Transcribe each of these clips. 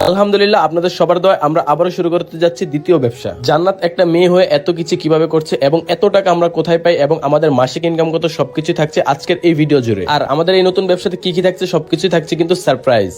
আলহামদুলিল্লাহ, আপনাদের সবার দোয়ায় আমরা আবারও শুরু করতে যাচ্ছি দ্বিতীয় ব্যবসা। জান্নাত একটা মেয়ে হয়ে এত কিছু কিভাবে করছে এবং এত টাকা আমরা কোথায় পাই এবং আমাদের মাসিক ইনকাম কত সবকিছু থাকছে আজকের এই ভিডিও জুড়ে। আর আমাদের এই নতুন ব্যবসাতে কি কি থাকছে সবকিছু থাকছে কিন্তু সারপ্রাইজ।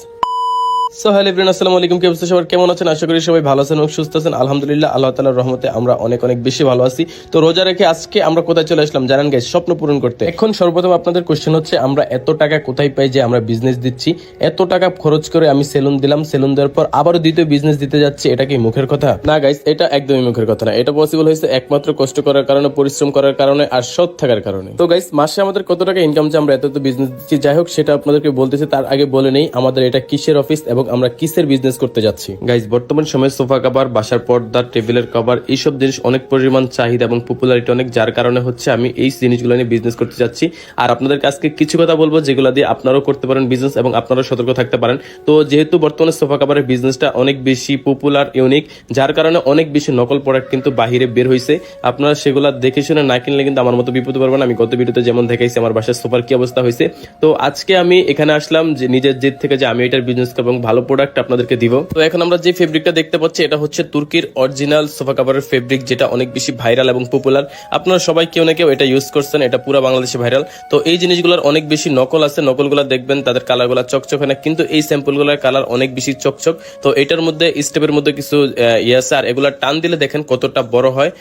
সো হ্যালো এভরিওয়ান, আসসালামু আলাইকুম। কি অবস্থা সবার, কেমন আছেন? আশা করি সবাই ভালো আছেন এবং সুস্থ আছেন। আলহামদুলিল্লাহ, আল্লাহ তাআলার রহমতে আমরা অনেক অনেক বেশি ভালো আছি। তো রোজা রেখে আজকে আমরা কোথায় চলে আসলাম জানেন গাইস? স্বপ্ন পূরণ করতে। এখন সর্বপ্রথম আপনাদের কোশ্চেন হচ্ছে, আমরা এত টাকা কোথায় পাই যে আমরা বিজনেস দিচ্ছি? এত টাকা খরচ করে আমি সেলুন দিলাম, সেলুন দেওয়ার পর আবারও দ্বিতীয় বিজনেস দিতে যাচ্ছি, এটা কি মুখের কথা? না গাইস, এটা একদমই মুখের কথা না। এটা পসিবল হয়েছে একমাত্র কষ্ট করার কারণে, পরিশ্রম করার কারণে আর সৎ থাকার কারণে। তো গাইস, মাসে আমাদের কত টাকা ইনকাম যে আমরা এত বিজনেস দিচ্ছি, যাই হোক সেটা আপনাদেরকে বলতেছি। তার আগে বলে নেই আমাদের এটা কিসের অফিস এবং আমরা কিসের বিজনেস করতে যাচ্ছি। গাইস, বর্তমান সময়ে সোফা কভার, বাসার পর্দা, টেবিলের কভার, এইসব জিনিস অনেক পরিমাণ চাহিদা এবং পপুলারিটি অনেক, যার কারণে হচ্ছে আমি এই জিনিসগুলো নিয়ে বিজনেস করতে যাচ্ছি। আর আপনাদেরকে আজকে কিছু কথা বলবো যেগুলো দিয়ে আপনারাও করতে পারেন বিজনেস এবং আপনারাও সতর্ক থাকতে পারেন। তো যেহেতু বর্তমানে সোফা কভারের বিজনেসটা অনেক বেশি পপুলার, ইউনিক, যার কারণে অনেক বেশি নকল প্রোডাক্ট কিন্তু বাহিরে বের হয়েছে। আপনারা সেগুলো দেখে শুনে না কিনলে কিন্তু আমার মতো বিপদে পারবেন। আমি গত ভিডিওতে যেমন দেখাইছি আমার বাসার সোফার কি অবস্থা হয়েছে। তো আজকে আমি এখানে আসলাম যে নিজের জেদ থেকে যে আমি এটার বিজনেস করবো এবং ভালো প্রোডাক্ট আপনাদেরকে দিব। তো এখন আমরা যে ফেব্রিকটা দেখতে পাচ্ছি এটা হচ্ছে তুর্কির অরিজিনাল সোফা কভারের ফেব্রিক, যেটা অনেক বেশি ভাইরাল এবং পপুলার। আপনারা সবাই কেউ না কেউ এটা ইউজ করছেন, এটা পুরো বাংলাদেশে ভাইরাল। তো এই জিনিসগুলোর অনেক বেশি নকল আছে, নকলগুলো দেখবেন তাদের কালারগুলো চকচক হয় না, কিন্তু এই স্যাম্পলগুলোর কালার অনেক বেশি চকচক। তো এটার মধ্যে স্টেপের মধ্যে কিছু ইয়ে আছে, আর এগুলা টান দিলে দেখেন কতটা বড় হয়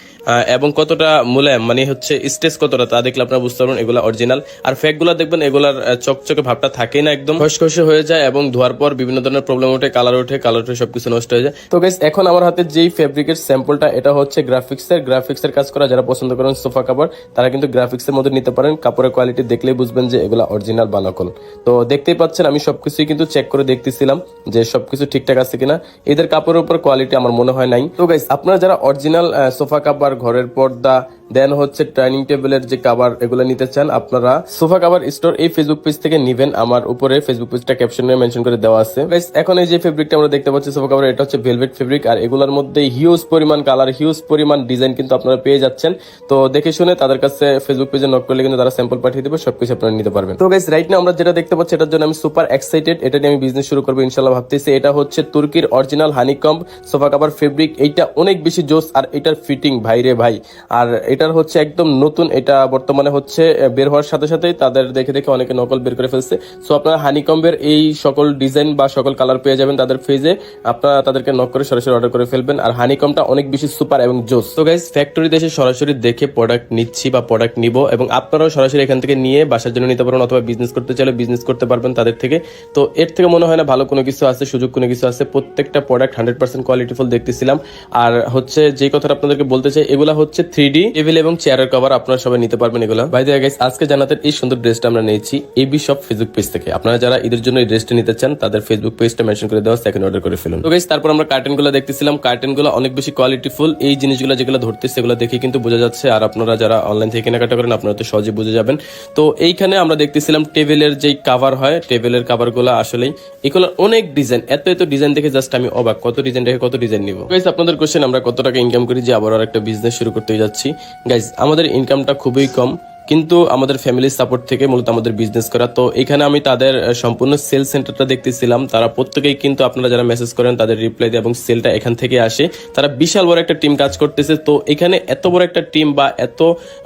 এবং কতটা মোলায়েম, মানে হচ্ছে স্টেজ কতটা, তা দেখলে আপনারা বুঝতে পারবেন এগুলা অরিজিনাল। আর ফেক গুলা দেখবেন এগুলার চকচকে ভাবটা থাকেই না, একদম খসখসে হয়ে যায় এবং ধোয়ার পর বিভিন্ন ধরনের প্রবলেম ওঠে, কালার ওঠে সবকিছু নষ্ট হয়ে যায়। তো গাইস, এখন আমার হাতে যেই ফেব্রিকের স্যাম্পলটা, এটা হচ্ছে গ্রাফিক্সের কাজ করা। যারা পছন্দ করেন সোফা কাভার, তারা কিন্তু গ্রাফিক্সের মধ্যে নিতে পারেন। কাপড়ের কোয়ালিটি দেখলেই বুঝবেন যে এগুলা অরিজিনাল বা নকল। তো দেখতেই পাচ্ছেন আমি সবকিছুই কিন্তু চেক করে দেখতেছিলাম যে সবকিছু ঠিকঠাক আছে কিনা। এদের কাপড়ের উপর কোয়ালিটি আমার মনে হয় নাই। তো গাইস, আপনারা যারা অরিজিনাল সোফা কাভার, ঘরের পর্দা, দেন হচ্ছে ডাইনিং টেবিলের যে কাভার, এগুলো নিতে চান, আপনারা সোফা কাভার স্টোর এই ফেসবুক পেজ থেকে নিবেন। আমার উপরে ফেসবুক পেজটা ক্যাপশনে মেনশন করে দেওয়া আছে। গাইস, এখন এই যে ফেব্রিকটা আমরা দেখতে পাচ্ছি সোফা কাভার, এটা হচ্ছে ভেলভেট ফেব্রিক। আর এগুলোর মধ্যে হিউজ পরিমাণ কালার, হিউজ পরিমাণ ডিজাইন কিন্তু আপনারা পেয়ে যাচ্ছেন। তো দেখে শুনে তাদের কাছে ফেসবুক পেজে নক করলে কিন্তু তারা স্যাম্পল পাঠিয়ে দেবে, সবকিছু আপনারা নিতে পারবেন। তো গাইস, রাইট নাও আমরা যেটা দেখতে পাচ্ছি এটার জন্য আমি সুপার এক্সাইটেড। এটা নিয়ে আমি বিজনেস শুরু করবো ইনশাআল্লাহ ভাবতেছি। এটা হচ্ছে তুর্কির original honeycomb sofa cover fabric. এইটা অনেক বেশি জোস, আর এটার ফিটিং ভাই রে ভাই। আর এটার হচ্ছে একদম নতুন, এটা বর্তমানে হচ্ছে বের হওয়ার সাথে সাথেই তাদের দেখে দেখে অনেকে নকল বের করে ফেলছে। সো আপনারা হানিকম্বের এই সকল ডিজাইন বা সকল কালার পেয়ে যাবেন তাদের পেজে। আপনারা তাদেরকে নক করে সরাসরি অর্ডার করে ফেলবেন। আর হানিকমটা অনেক বেশি সুপার এবং জোস। তো গাইস, ফ্যাক্টরি দেশে সরাসরি দেখে প্রোডাক্ট নিচ্ছি বা প্রোডাক্ট নিব, এবং আপনারাও সরাসরি এখান থেকে নিয়ে বাসার জন্য নিতে পারবেন, অথবা বিজনেস করতে চাইলে বিজনেস করতে পারবেন তাদের থেকে। তো এর থেকে মনে হয় না ভালো কোনো কিছু আছে, সুযোগ কোনো কিছু আছে। প্রত্যেকটা প্রোডাক্ট 100% কোয়ালিটিফুল দেখতেছিলাম। আর হচ্ছে যে কথাটা আপনাদেরকে বলতে চাই, এগুলা হচ্ছে 3D টেবিল এবং চেয়ারের কভার, আপনারা সবাই নিতে পারবেন এগুলা। বাই দ্য ওয়ে গাইস, আজকে জানাতের এই সুন্দর ড্রেসটা আমরা নিয়েছি এবি শপ ফেসবুক পেজ থেকে। আপনারা যারা ঈদের জন্য এই ড্রেসটা নিতে চান, তাদের ফেসবুক পেজটা মেনশন করে দেওয়া, সেকেন্ড অর্ডার করে ফেলুন। তো গাইস, তারপর আমরা কার্টেন গুলো দেখতেছিলাম। কার্টেন গুলো অনেক বেশি কোয়ালিটিফুল। এই জিনিসগুলো যেগুলো ধরতে সেগুলো দেখে কিন্তু বোঝা যাচ্ছে। আর আপনারা যারা অনলাইন থেকে কেনাকাটা করেন, আপনারা তো সহজে বুঝে যাবেন। তো এইখানে আমরা দেখতেছিলাম টেবিলের যেই কাভার হয়, টেবিলের কাভার গুলো আসলেই এগুলো অনেক ডিজাইন, এত ডিজাইন দেখে জাস্ট আমি অবাক, কত ডিজাইন দেখে কত ডিজাইন নিব। গাইস, আপনাদের কোশ্চেন, আমরা কত টাকা ইনকাম করি যে আবার একটা বিজনেস শুরু করতে যাচ্ছি? গাইস, আমাদের ইনকামটা খুবই কম, কিন্তু আমাদের ফ্যামিলির সাপোর্ট থেকে মূলত আমাদের বিজনেস করা। তো এখানে আমি তাদের সম্পূর্ণ সেল সেন্টারটা দেখতেছিলাম। তারা প্রত্যেকেই কিন্তু আপনারা যারা মেসেজ করেন তাদের রিপ্লাই দেয় এবং সেলটা এখান থেকে আসে। তারা বিশাল বড় একটা টিম কাজ করতেছে। তো এখানে এত বড় একটা টিম বা এত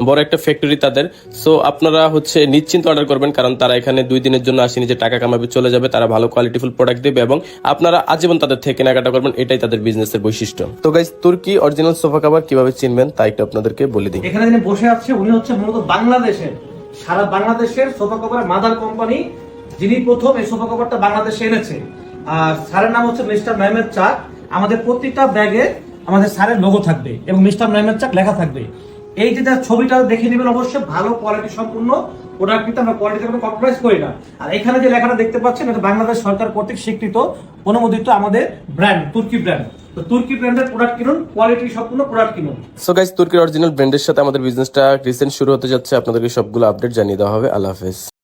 বড় একটা ফ্যাক্টরি তাদের। সো আপনারা হচ্ছে নিশ্চিন্ত অর্ডার করবেন, কারণ তারা এখানে 2 দিনের জন্য আসেনি যে টাকা কামাবে চলে যাবে। তারা ভালো কোয়ালিটিফুল প্রোডাক্ট দেবে এবং আপনারা আজীবন তাদের থেকে কেনাকাটা করবেন, এটাই তাদের বিজনেসের বৈশিষ্ট্য। তো গাইস, তুর্কি অরিজিনাল সোফা কভার কিভাবে চিনবেন তা একটু আপনাদেরকে বলে দিই। এখানে যিনি বসে আছে উনি হচ্ছে মূলত বাংলাদেশের, সারা বাংলাদেশের সোফা কভার মাদার কোম্পানি, যিনি প্রথম এই সোফা কভারটা বাংলাদেশে এনেছে। আর স্যারের নাম হচ্ছে মিস্টার মেহমেদ চাক। আমাদের প্রত্যেকটা ব্যাগে আমাদের স্যারের লোগো থাকবে এবং মিস্টার মেহমেদ চাক লেখা থাকবে। এই যে ছবিটা দেখে নেবেন, অবশ্যই ভালো কোয়ালিটি সম্পূর্ণ প্রোডাক্ট, কিন্তু আমরা কোয়ালিটিতে কোনো কম্প্রোমাইজ করি না। আর এখানে যে লেখাটা দেখতে পাচ্ছেন, এটা বাংলাদেশ সরকার কর্তৃক স্বীকৃত অনুমোদিত আমাদের ব্র্যান্ড, তুর্কি ব্র্যান্ড। তো তুর্কি ব্র্যান্ডের প্রোডাক্ট কিনুন, কোয়ালিটি সম্পূর্ণ প্রোডাক্ট কিনুন। সো গাইস, তুর্কির অরিজিনাল ব্র্যান্ডের সাথে আমাদের বিজনেসটা রিসেন্ট শুরু হতে যাচ্ছে। আপনাদেরকে সবগুলো আপডেট জানিয়ে দেওয়া হবে। আল্লাহ হাফেজ।